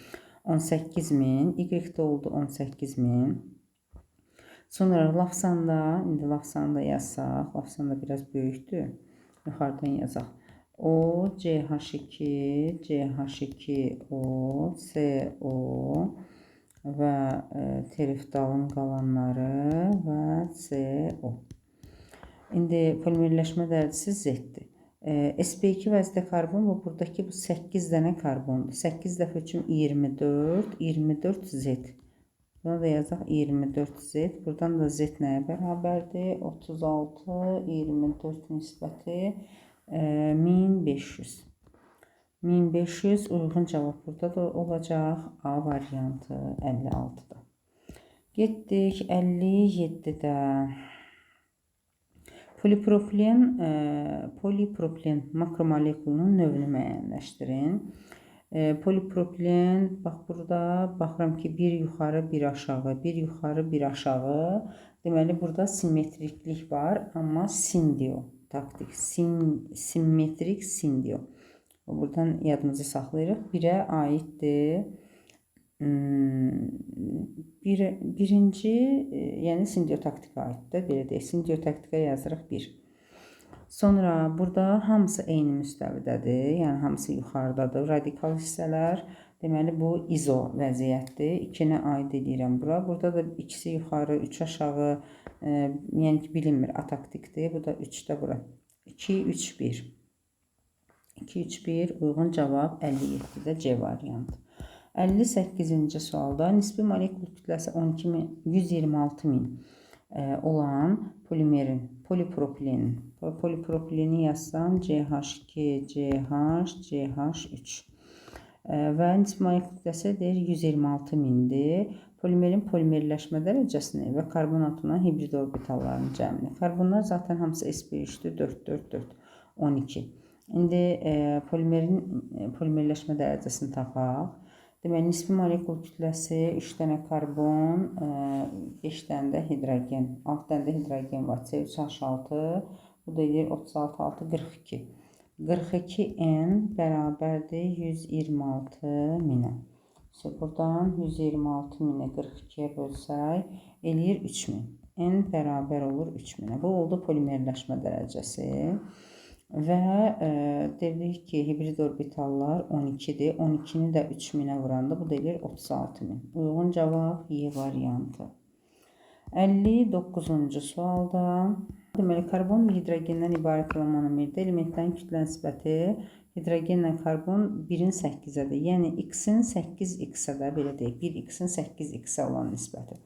Speaker 1: 18.000, y-də oldu 18.000. Sonra lafsanda, indi lafsanda yazsaq, lafsanda biraz böyükdür. Yuxarıdan yazaq. O, CH2, CH2O, CO və terifdalın qalanları və CO. İndi polimerləşmə dərəcəsi Z-dir. sp2 vəzdə karbon və buradakı bu 8 dənə karbondur. 8 dəfə 3 24, 24 Z. Buna da yazaq 24 Z. Buradan da Z nəyə bərabərdir? 36, 24 nisbəti 1500. 1500 uyğun cavab burada da olacaq. A variantı 56'da. Getdik 57'də. Polipropilen makromolekulunun növünü müəyyənləşdirin. Polipropilen, bax burada baxıram ki, bir yuxarı, bir aşağı, bir yuxarı, bir aşağı. Deməli, burada simmetriklik var, amma sindio taktik, simmetrik sindio. Buradan yadımızı saxlayırıq. 1'ə aiddir. Birinci, yəni sindiotaktika aiddir. Belə deyək, sindiotaktika yazırıq 1. Sonra burada hamısı eyni müstəvidədir. Yəni hamısı yuxarıdadır. Radikal hissələr, deməli bu izo vəziyyətdir. 2-nə aid edirəm bura. Burada da ikisi yuxarı, 3 aşağı, yəni ki bilinmir, ataktikdir. Bu da 3-də bura. 2, 3, 1. 2, 3, 1 uyğun cavab 57'də C variantı. 58-ci sualda nisbi molekul kütləsi 126.000 olan polimerin, polipropileni yazsam CH2, CH, CH3 və nisbi molekul kütləsi deyir 126.000'dir. Polimerin polimerləşmə dərəcəsini və karbon atomuna hibrid orbitallarının cəmini. Karbonlar zaten hamısı sp3'dür, 4, 4, 4, 12. İndi polimerin polimerləşmə dərəcəsini tapaq. Deməli, nisbi molekul kütləsi 3 dənə karbon, 5 dənə də hidrogen, 6 dənə də hidrogen var. C3H6, bu da edir 36, 6, 42. 42N bərabərdir 126.000'ə. Buradan 126.000'ə 42'yə bölsək, eləyir 3000. N bərabər olur 3000'ə. Bu oldu polimerləşmə dərəcəsi. Və dedik ki, hibrid orbitallar 12'dir. 12'ni də 3000'ə vuranda bu da edir 36.000. Uyğun cavab Y variantı. 59-cu sualda deməli, karbon və hidrogendən ibarət olan monomerdə elementlərin kütlə nisbəti hidrogenlə karbon 1'in 8'ədir. Yəni X-in 8X-ədə, belə deyək, 1X-in 8X-ə olan nisbəti.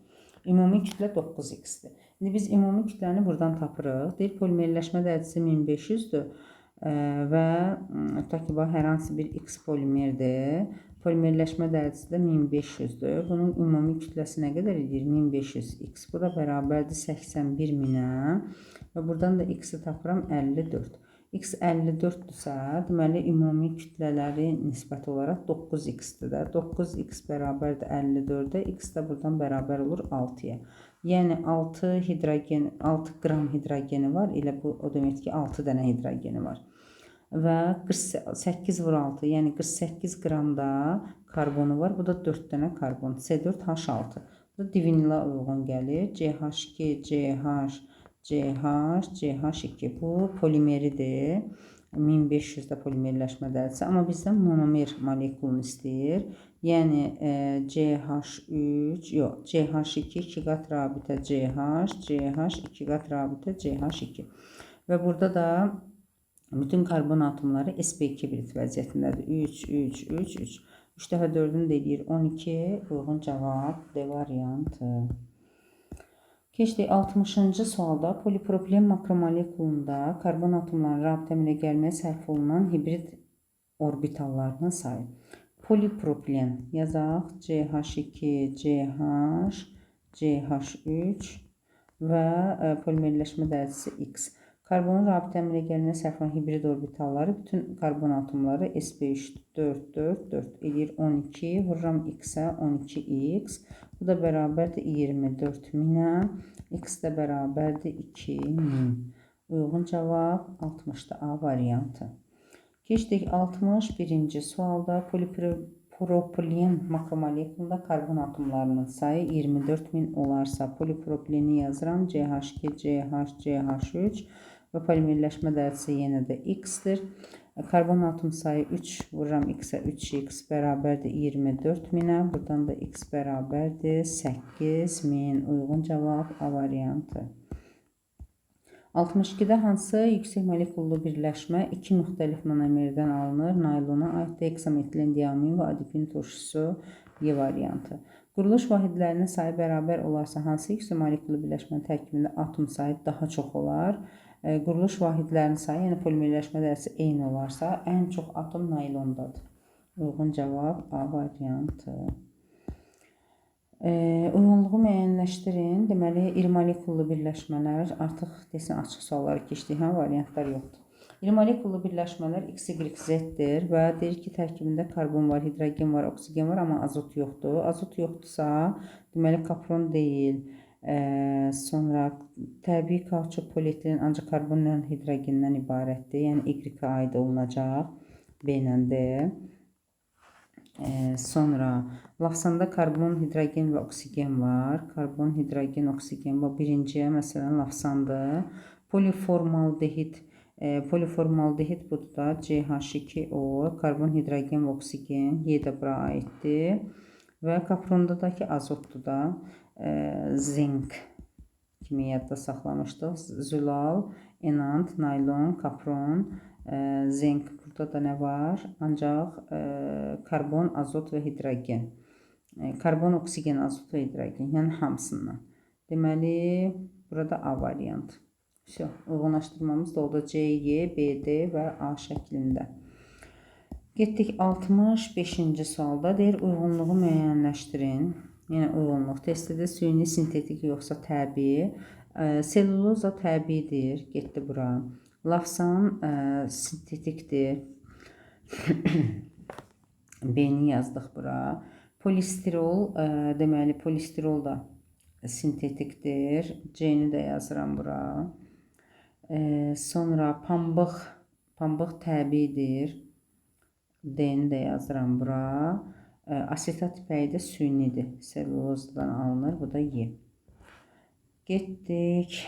Speaker 1: Ümumi kütlə 9X-dir. İndi biz ümumi kütləni buradan tapırıq. Deyir, polimerləşmə dərəcəsi 1500'dür və tutaq ki, hər hansı bir X polimerdir. Polimerləşmə dərəcəsi də 1500'dür. Bunun ümumi kütləsi nə qədər edir? 1500X. Bu da bərabərdir 81.000'ə və buradan da X-i tapıram 54. X 54'dürsə, deməli, ümumi kütlələri nisbəti olaraq 9X-dir. 9X bərabərdir 54'də, X də buradan bərabər olur 6'ya. Yəni 6 qram hidrogeni var, elə bu o demək ki 6 dənə hidrogeni var. və 48/6, yəni 48 qramda karbonu var. Bu da 4 dənə karbon. C4H6. Bu da divinila uyğun gəlir. CH2, CH, CH, CH2. Bu polimeridir. 1500-də polimerləşmə dərəcəsi. Amma bizdən monomer molekulunu istəyir. Yəni CH3, yox, CH2 2 qat rabitə CH, CH 2 qat rabitə CH2. Və burada da bütün karbon atomları sp2 birit vəziyyətindədir. 3, 3, 3, 3. 3 dəfə 4-ünü də eləyir 12. Uyğun cavab D variantı. Keçdik 60-cı sualda polipropilen makromolekulunda karbon atomlarının rabitə əmələ gəlməyə sərf olunan hibrid orbitallarının sayı. Polipropilen yazaq CH2, CH, CH3 və polimerləşmə dərəcəsi X. Karbonun rabitə əmələ gəlməyə sərf olunan hibrid orbitalları bütün karbon atomları sp3 4, 4, 4 eləyir 12. Vururam X-ə 12X. Bu da bərabərdir 24.000-ə. X də bərabərdir 2000. Uyğun cavab 60-da A variantı. Keçdik 61-ci sualda polipropilen makromolekulunda karbon atomlarının sayı 24.000 olarsa polipropileni yazıram. CH2, CH, CH3 və polimerləşmə dərəcəsi yenə də X-dir. Karbon atom sayı 3 vururam X-ə 3X bərabərdir 24.000-ə. Buradan da X bərabərdir 8000. Uyğun cavab A variantı. 62-də hansı yüksək molekullu birləşmə iki müxtəlif monomerdən alınır? Naylona aid heksametilin diamin və adipin turşusu Y variantı. Quruluş vahidlərinin sayı bərabər olarsa hansı yüksək molekullu birləşmənin tərkibində atom sayı daha çox olar? Quruluş vahidlərinin sayı, yəni polimerləşmə dərəcəsi eyni olarsa, ən çox atom naylondadır. Uyğun cavab A variantı. Uyğunluğu müəyyənləşdirin. Deməli, iri molekullu birləşmələr, artıq desin açıq sualları keçdik, variantlar yoxdur. İri molekullu birləşmələr XYZ-dir və deyir ki, tərkibində karbon var, hidrogen var, oksigen var, amma azot yoxdur. Azot yoxdursa, deməli, kapron deyil. Sonra təbii kauçuk polietilen ancaq karbonla hidrogendən ibarətdir. Yəni Y-ə aid olunacaq. B ilə D. Sonra lafsanda karbon, hidrogen və oksigen var. Karbon, hidrogen, oksigen. Bu birinciyə məsələn lafsandır. Poliformaldehid budur da CH2O. Karbon, hidrogen və oksigen. Y də bura aiddir. Və kapronda da ki azotdur da. Zinc kimi yadda saxlamışdıq. Zülal, enant, naylon, kapron, zinc. Burada da nə var? Ancaq karbon, azot və hidrogen. Karbon, oksigen, azot və hidrogen. Yəni hamısından. Deməli, burada A variantı. Uyğunlaşdırmamız da oldu C, Y, B, D və A şəklində. Getdik 65-ci sualda. Deyir, uyğunluğu müəyyənləşdirin. Yəni uyğunluq testidir. Süni, sintetik yoxsa təbii. Selluloza təbiidir. Getdi bura. Lafsan sintetikdir. B-ni yazdıq bura. Polistirol, deməli polistirol da sintetikdir. C-ni də yazıram bura. Sonra pambıq təbiidir. D-ni də yazıram bura. Asetat ipəyi də sünidir. Sellulozdan alınır. Bu da Y. Getdik.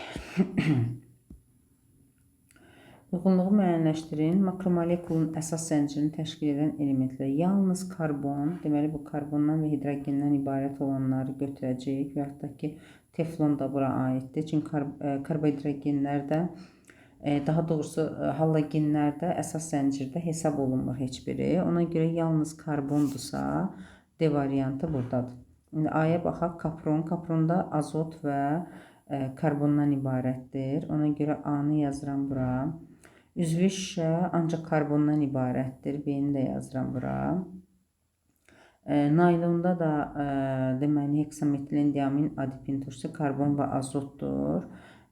Speaker 1: Uyğunluğu müəyyənləşdirin. Makromolekulun əsas zəncirini təşkil edən elementlər. Yalnız karbon, deməli bu karbondan və hidrogendən ibarət olanları götürəcəyik. Və yaxud da ki, teflon da bura aiddir. Çünki karbohidrogenlərdə, daha doğrusu halogenlərdə əsas zəncirdə hesab olunmur heç biri. Ona görə yalnız karbondursa D variantı buradadır. İndi A-ya baxaq. Kapron. Kapronda azot və karbondan ibarətdir. Ona görə A-nı yazıram bura. Üzvü şüşə ancaq karbondan ibarətdir. B-ni də yazıram bura. Naylonda da deməli heksametilin diamin adipin turşusu karbon və azotdur.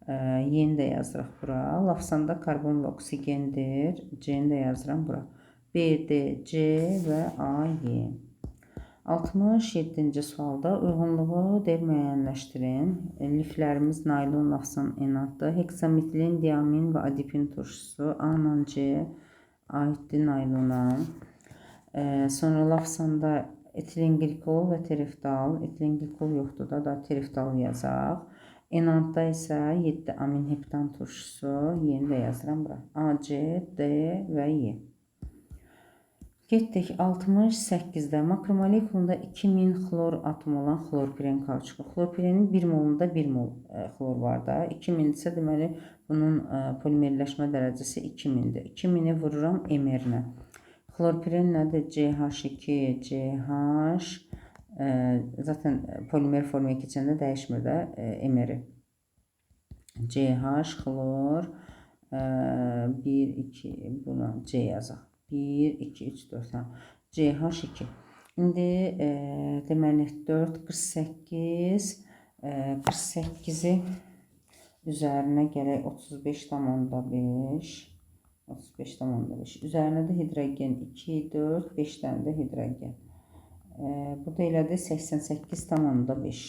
Speaker 1: Y-ni də yazırıq bura. Lafsanda karbon və oksigendir. C-ni də yazıram bura. B, D, C və A, Y. 67-ci sualda uyğunluğu müəyyənləşdirin. Liflərimiz naylon, lafsan, enantdır. Heksametilin diamin və adipin turşusu A ilə C aiddir naylona. Sonra Lafsanda etilen glikol və tereftal. Etilen glikol yoxdur da tereftal yazaq. Enantda isə 7 amin heptan turşusu. Yeni də yazıram bura. A, C, D və Y. Getdik 68-də makromolekülündə 2000 xlor atomu olan xlorpiren kauçuku. Xlorpirenin 1 molunda 1 mol xlor var da. 2000 isə deməli bunun polimerləşmə dərəcəsi 2000-dir. 2000-i vururam MR-nə. Xlorpiren nədir? CH2, CH. Zaten polimer formaya keçəndə dəyişmir də MR-i. CH, xlor, 1, 2, buna C yazaq. 1, 2, 3, 4, CH2. İndi deməli 4, 48, 48-i üzərinə gələk 35,5, 35,5. Üzərinə də hidrogen 2, 4, 5 dənə də hidrogen. Bu da elədi 88,5.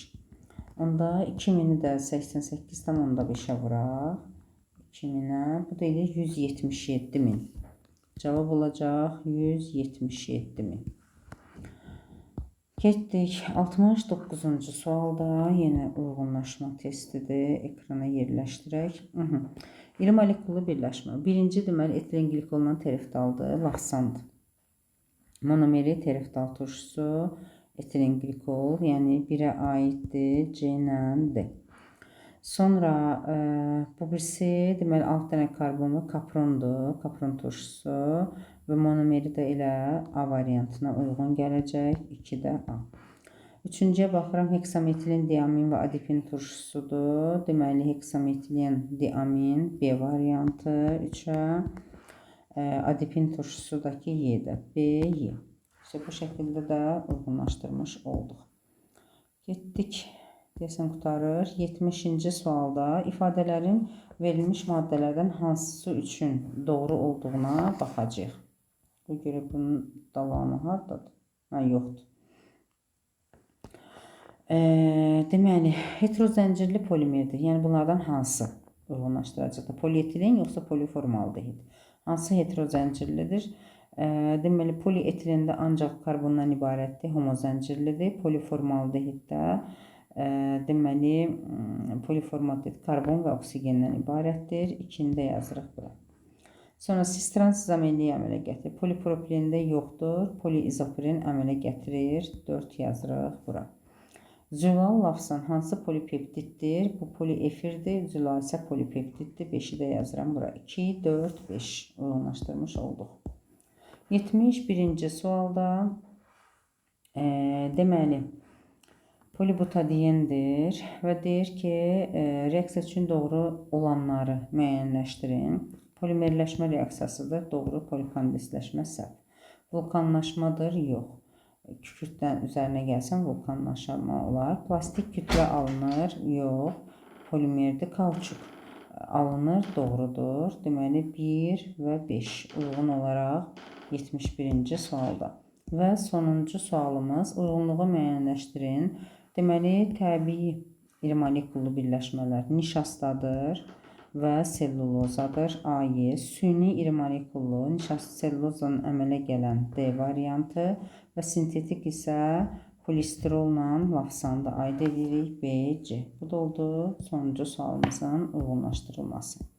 Speaker 1: Onda 2000-i də 88,5-ə vuraq. 2000-ə. Bu da elə 177.000. Cavab olacaq 177.000. Getdik 69-cu sualda. Yenə uyğunlaşma testidir. Ekrana yerləşdirək. İri moleküllı birləşmə. Birinci deməli etilen glikolundan tereftaldır. Lafsand. Monomeri tereftal turşusu. Etilen glikol, yəni 1-ə aiddir. C ilə D. Sonra bu birisi deməli 6 dənə karbon və kaprondur. Kapron turşusu və monomeri də elə A variantına uyğun gələcək. 2-də A. Üçüncüyə baxıram, heksametilin diamin və adipin turşusudur. Deməli heksametilin diamin B variantı 3-ə. Adipin turşusu da ki Y-də. B, Y. İşte bu şəkildə də uyğunlaşdırmış olduq. Getdik. Deyəsən qutarır. 70-ci sualda ifadələrin verilmiş maddələrdən hansısı üçün doğru olduğuna baxacağıq. Bu görə bunun davamı hardadır? Yoxdur. Deməli, heterozəncirli polimerdir. Yəni bunlardan hansı uyğunlaşdıracaqdır? Polietilen yoxsa poliformaldehid? Hansı heterozəncirlidir? Deməli, polietilində ancaq karbondan ibarətdir, homozəncirlidir. Poliformaldehiddə deməli, poliformaldehid karbon və oksigendən ibarətdir. 2-də yazırıq bura. Sonra sistransiz amelliyi əmələ gətirir. Polipropilində yoxdur. Poliizopiren əmələ gətirir. 4 yazırıq bura. Zülal lafsan hansı polipeptiddir? Bu poliefirdir. Zülal isə polipeptiddir. 5-i də yazıram bura. 2, 4, 5 uyğunlaşdırmış olduq. 71-ci sualda deməli polibutadiyendir və deyir ki, reaksiya üçün doğru olanları müəyyənləşdirin. Polimerləşmə reaksiyasıdır. Doğru. Polikondensləşmə səhv. Vulkanlaşmadır. Yox. Kükürddən üzərinə gəlsən vulkanlaşma olar. Plastik kütlə alınır. Yox. Polimerdir. Kauçuk alınır. Doğrudur. Deməli 1 və 5 uyğun olaraq 71-ci sualda. Və sonuncu sualımız uyğunluğu müəyyənləşdirin. Deməli, təbii iri moleküllı birləşmələr nişastadır və sellulozadır. A-Y. Süni iri moleküllı nişasta sellulozanın əmələ gələn D variantı və sintetik isə polistirolla lafsandı aid edirik. B, C. Bu da oldu sonuncu sualımızın uyğunlaşdırılması.